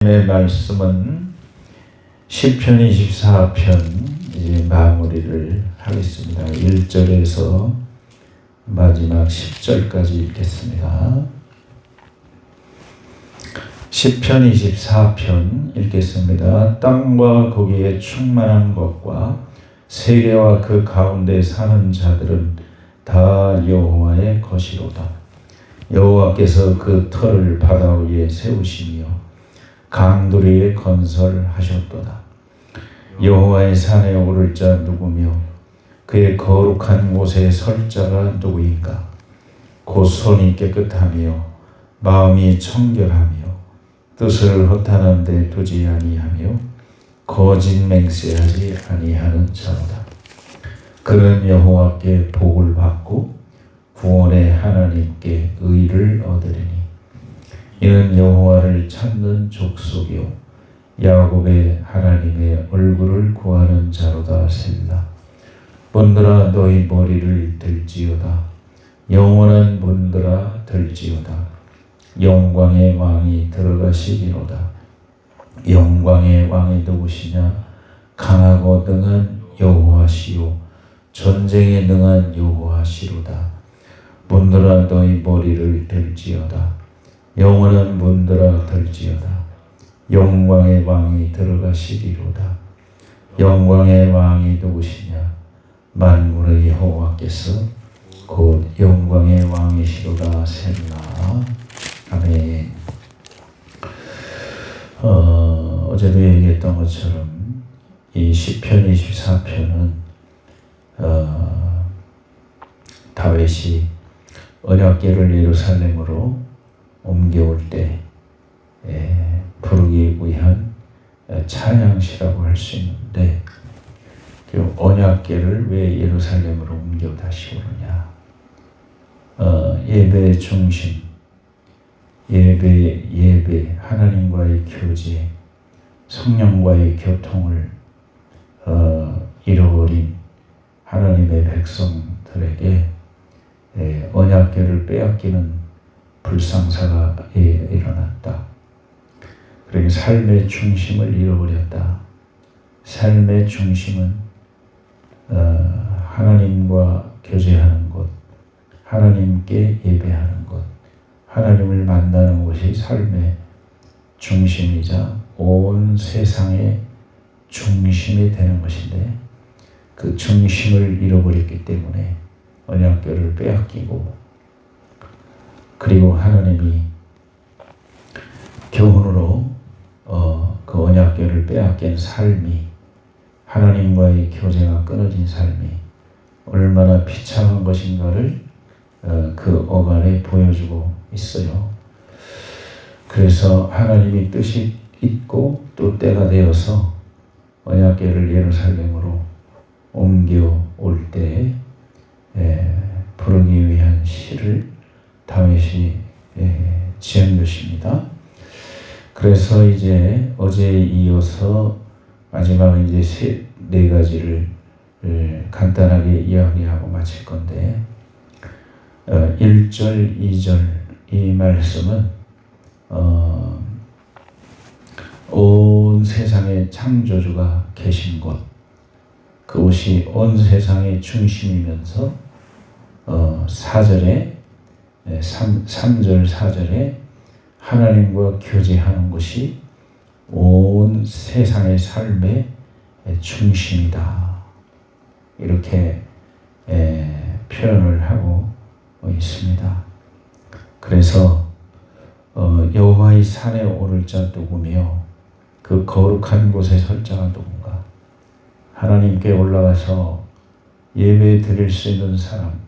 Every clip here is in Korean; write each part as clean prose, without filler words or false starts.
의 말씀은 시편 24편 이제 마무리를 하겠습니다. 1절에서 마지막 10절까지 읽겠습니다. 시편 24편 읽겠습니다. 땅과 거기에 충만한 것과 세계와 그 가운데 사는 자들은 다 여호와의 것이로다. 여호와께서 그 터를 바다 위에 세우시며 강두리에 건설하셨도다. 여호와의 산에 오를 자 누구며 그의 거룩한 곳에 설 자가 누구인가? 곧 손이 깨끗하며 마음이 청결하며 뜻을 허탄한 데 두지 아니하며 거짓 맹세하지 아니하는 자로다. 그는 여호와께 복을 받고 구원의 하나님께 의를 얻으리니 이는 여호와를 찾는 족속이요 야곱의 하나님의 얼굴을 구하는 자로다. 셀라. 문들아 너희 머리를 들지어다. 영원한 문들아 들지어다. 영광의 왕이 들어가시리로다. 영광의 왕이 누구시냐? 강하고 능한 여호와시요 전쟁에 능한 여호와시로다. 문들아 너희 머리를 들지어다. 영원한 문들아 들지어다. 영광의 왕이 들어가시리로다. 영광의 왕이 누구시냐? 만군의 여호와께서 곧 영광의 왕이시로다. 셀라. 아멘. 어제도 얘기했던 것처럼 이 시편 24편은 다윗이 언약궤를 예루살렘으로 옮겨올 때 부르기 위한 찬양시라고 할 수 있는데, 그 언약궤를 왜 예루살렘으로 옮겨 다시 오느냐? 예배의 중심, 예배 하나님과의 교제, 성령과의 교통을 잃어버린 하나님의 백성들에게 언약궤를 빼앗기는 불상사가 일어났다. 그러니까 삶의 중심을 잃어버렸다. 삶의 중심은 하나님과 교제하는 곳, 하나님께 예배하는 곳, 하나님을 만나는 곳이 삶의 중심이자 온 세상의 중심이 되는 것인데, 그 중심을 잃어버렸기 때문에 언약궤를 빼앗기고, 그리고 하나님이 교훈으로 그 언약궤를 빼앗긴 삶이, 하나님과의 교제가 끊어진 삶이 얼마나 비참한 것인가를 그 어간에 보여주고 있어요. 그래서 하나님이 뜻이 있고 또 때가 되어서 언약궤를 예루살렘으로 옮겨올 때 부르기 위한 시를 다윗이 지은 것입니다. 그래서 이제 어제에 이어서 마지막은 이제 네 가지를 간단하게 이야기하고 마칠 건데, 1절, 2절 이 말씀은 온 세상의 창조주가 계신 곳, 그곳이 온 세상의 중심이면서 4절에 3절 4절에 하나님과 교제하는 것이 온 세상의 삶의 중심이다. 이렇게 표현을 하고 있습니다. 그래서 여호와의 산에 오를 자 누구며 그 거룩한 곳에 설 자가 누군가? 하나님께 올라가서 예배 드릴 수 있는 사람,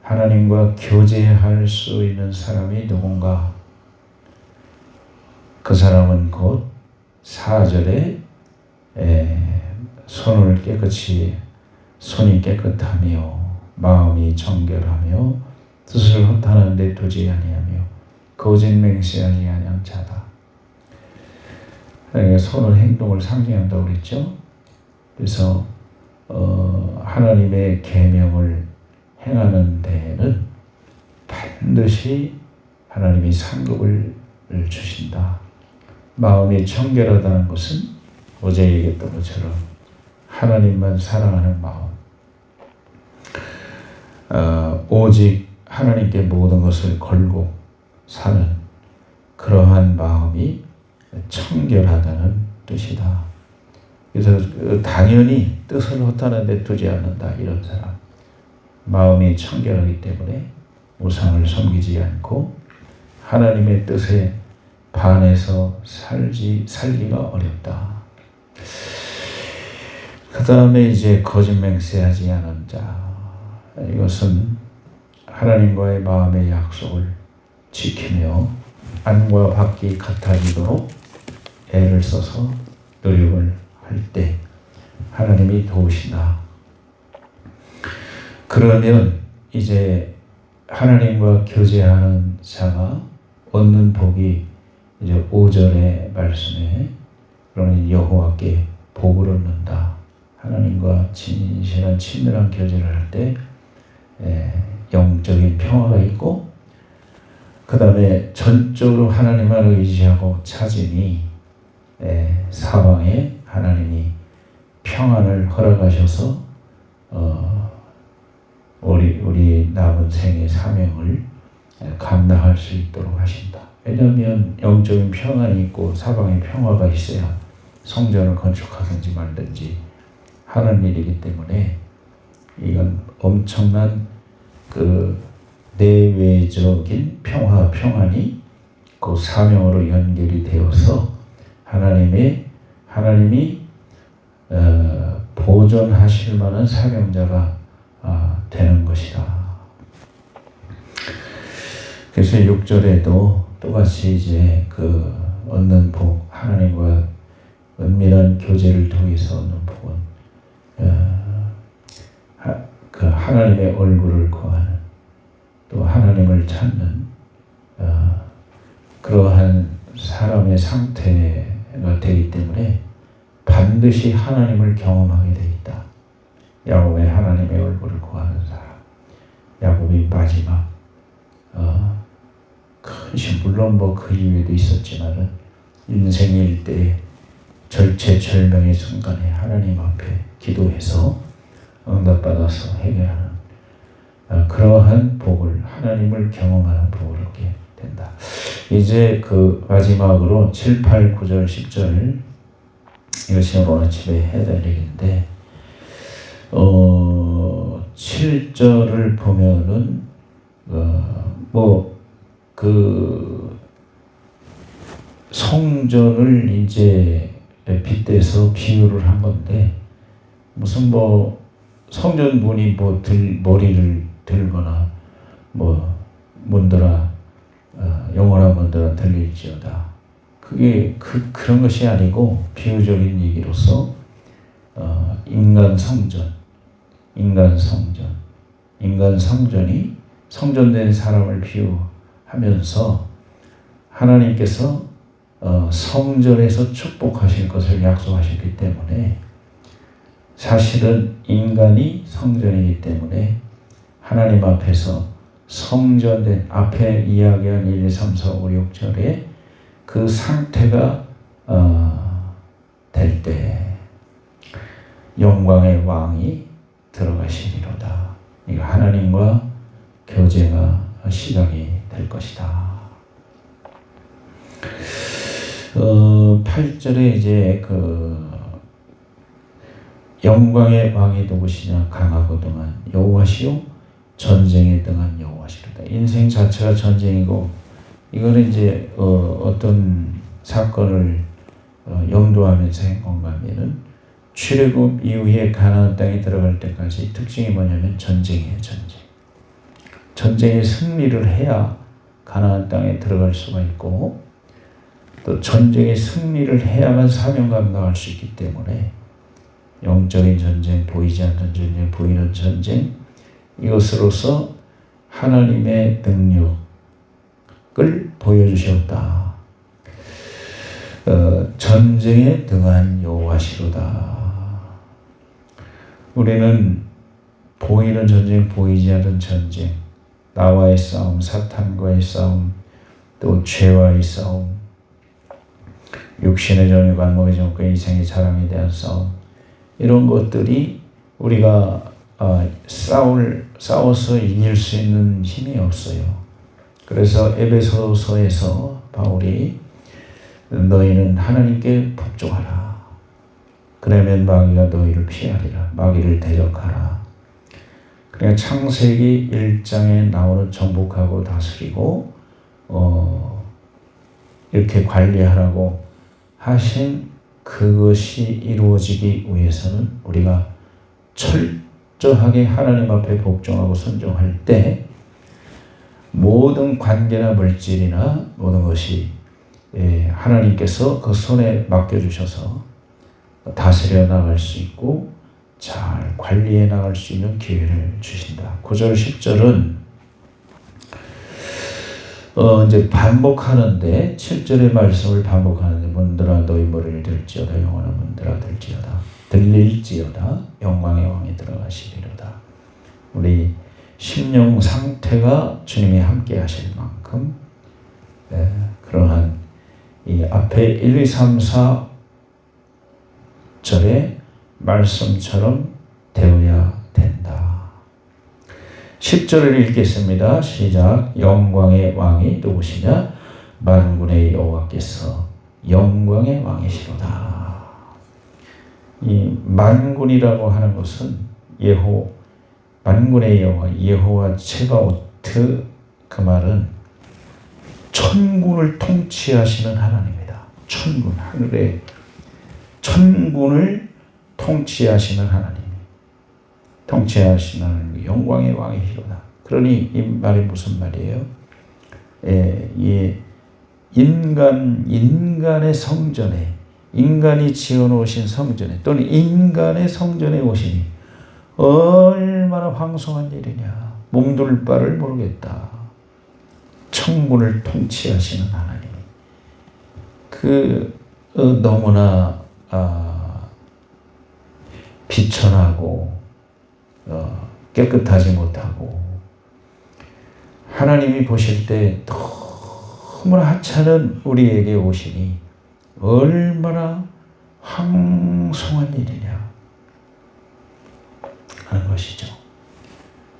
하나님과 교제할 수 있는 사람이 누군가? 그 사람은 곧 4절에 손이 깨끗하며 마음이 정결하며 뜻을 허탄한 데 두지 아니하며 거짓 맹세하지 아니한 자다. 손은 행동을 상징한다고 그랬죠. 그래서 하나님의 계명을 행하는 데에는 반드시 하나님이 상급을 주신다. 마음이 청결하다는 것은 어제 얘기했던 것처럼 하나님만 사랑하는 마음, 오직 하나님께 모든 것을 걸고 사는 그러한 마음이 청결하다는 뜻이다. 그래서 당연히 뜻을 허탄한데 두지 않는다, 이런 사람. 마음이 청결하기 때문에 우상을 섬기지 않고 하나님의 뜻에 반해서 살기가 어렵다. 그 다음에 이제 거짓 맹세하지 않은 자. 이것은 하나님과의 마음의 약속을 지키며 안과 밖이 같아지도록 애를 써서 노력을 할 때 하나님이 도우신다. 그러면 이제 하나님과 교제하는 자가 얻는 복이 이제 5절의 말씀에 그러니 여호와께 복을 얻는다. 하나님과 진실한 친밀한 교제를 할 때 영적인 평화가 있고, 그 다음에 전적으로 하나님만 의지하고 찾으니 사방에 하나님이 평안을 허락하셔서 우리 남은 생의 사명을 감당할 수 있도록 하신다. 왜냐하면 영적인 평안이 있고 사방에 평화가 있어야 성전을 건축하든지 말든지 하는 일이기 때문에 이건 엄청난 그 내외적인 평안이 그 사명으로 연결이 되어서 하나님이 보존하실 만한 사명자가 되는 것이다. 그래서 6절에도 똑같이 이제 그 얻는 복, 하나님과 은밀한 교제를 통해서 얻는 복은 그 하나님의 얼굴을 구하는, 또 하나님을 찾는 그러한 사람의 상태가 되기 때문에 반드시 하나님을 경험하게 되어 있다. 야곱의 하나님의 얼굴을 구하는 사람, 야곱이 마지막 물론 그 이외에도 있었지만은 인생의 일대에 절체절명의 순간에 하나님 앞에 기도해서 응답받아서 해결하는 그러한 복을, 하나님을 경험하는 복을 얻게 된다. 이제 그 마지막으로 7, 8, 9절, 10절 이것이 오늘 아침에 해야 될 얘기인데 7절을 보면은 그 성전을 이제 빗대서 비유를 한 건데 무슨 성전 문이 머리를 들거나 문드라 영원한 문드라 들릴지어다. 그게 그런 것이 아니고 비유적인 얘기로서 인간 성전이 성전된 사람을 비유하면서 하나님께서 성전에서 축복하실 것을 약속하셨기 때문에 사실은 인간이 성전이기 때문에 하나님 앞에서 성전된 앞에 이야기한 1, 2, 3, 4, 5, 6절에 그 상태가 될 때 영광의 왕이 들어가시리로다. 이거 하나님과 교제가 시작이 될 것이다. 8절에 이제 영광의 왕이 누구시냐? 강하고 등한 여호와시요 전쟁에 등한 여호와시로다. 인생 자체가 전쟁이고 이거는 이제 어떤 사건을 염두하면서 한 건가 하면은 출애굽 이후에 가나안 땅에 들어갈 때까지 특징이 뭐냐면 전쟁이에요. 전쟁에 승리를 해야 가나안 땅에 들어갈 수가 있고 또 전쟁에 승리를 해야만 사명 감당할 수 있기 때문에 영적인 전쟁, 보이지 않는 전쟁, 보이는 전쟁, 이것으로서 하나님의 능력을 보여주셨다. 전쟁에 등한 여호와시로다. 우리는 보이는 전쟁, 보이지 않는 전쟁, 나와의 싸움, 사탄과의 싸움, 또 죄와의 싸움, 육신의 정욕, 안목의 정욕과 이생의 자랑에 대한 싸움, 이런 것들이 우리가 싸워서 이길 수 있는 힘이 없어요. 그래서 에베소서에서 바울이 너희는 하나님께 복종하라. 그러면 마귀가 너희를 피하리라. 마귀를 대적하라. 그러니까 창세기 1장에 나오는 정복하고 다스리고 이렇게 관리하라고 하신 그것이 이루어지기 위해서는 우리가 철저하게 하나님 앞에 복종하고 순종할 때 모든 관계나 물질이나 모든 것이 하나님께서 그 손에 맡겨주셔서 다스려 나갈 수 있고 잘 관리해 나갈 수 있는 기회를 주신다. 9절 10절은 이제 반복하는데 7절의 말씀을 반복하는데 문들아 너희 머리를 들지어다 영원한 문들아 들릴지어다 영광의 왕이 들어가시리로다. 우리 심령 상태가 주님이 함께 하실 만큼 그러한 이 앞에 1, 2, 3, 4절의 말씀처럼 되어야 된다. 10절을 읽겠습니다. 시작. 영광의 왕이 누구시냐? 만군의 여호와께서 영광의 왕이시로다. 이 만군이라고 하는 것은 만군의 여호와, 여호와 체바오트, 그 말은 천군을 통치하시는 하나님이다. 천군, 하늘의 천군을 통치하시는 하나님, 통치하시는 하나님, 영광의 왕이시로다. 그러니 이 말이 무슨 말이에요? 인간의 성전에, 인간이 지어놓으신 성전에 또는 인간의 성전에 오시니 얼마나 황송한 일이냐. 몸둘 바를 모르겠다. 천군을 통치하시는 하나님. 너무나 비천하고 깨끗하지 못하고 하나님이 보실 때 너무나 하찮은 우리에게 오시니 얼마나 황송한 일이냐 하는 것이죠.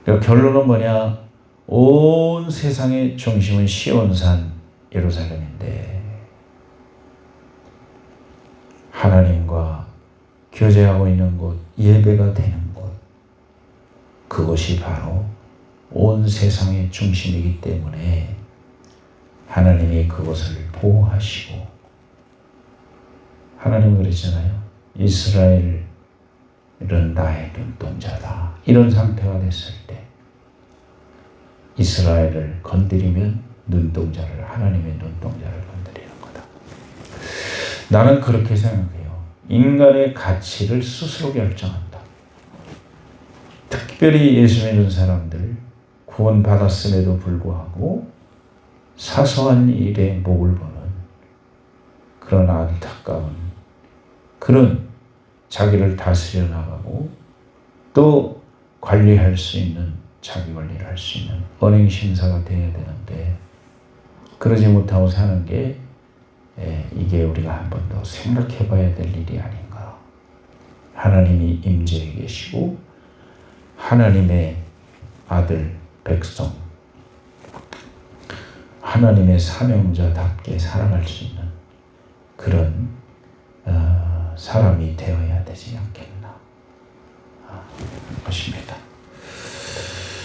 그러니까 결론은 뭐냐? 온 세상의 중심은 시온산 예루살렘인데 하나님과 교제하고 있는 곳, 예배가 되는 곳, 그것이 바로 온 세상의 중심이기 때문에 하나님이 그것을 보호하시고, 하나님은 그랬잖아요. 이스라엘은 나의 눈동자다. 이런 상태가 됐을 때 이스라엘을 건드리면 하나님의 눈동자를 건드리는 거다. 나는 그렇게 생각해요. 인간의 가치를 스스로 결정한다. 특별히 예수 믿는 사람들, 구원 받았음에도 불구하고 사소한 일에 목을 보는 그런 안타까운, 그런 자기를 다스려 나가고 또 관리할 수 있는, 자기 관리를 할 수 있는 언행신사가 되어야 되는데 그러지 못하고 사는 게 이게 우리가 한 번 더 생각해 봐야 될 일이 아닌가. 하나님이 임재해 계시고 하나님의 아들, 백성, 하나님의 사명자답게 살아갈 수 있는 그런 사람이 되어야 되지 않겠나 것입니다.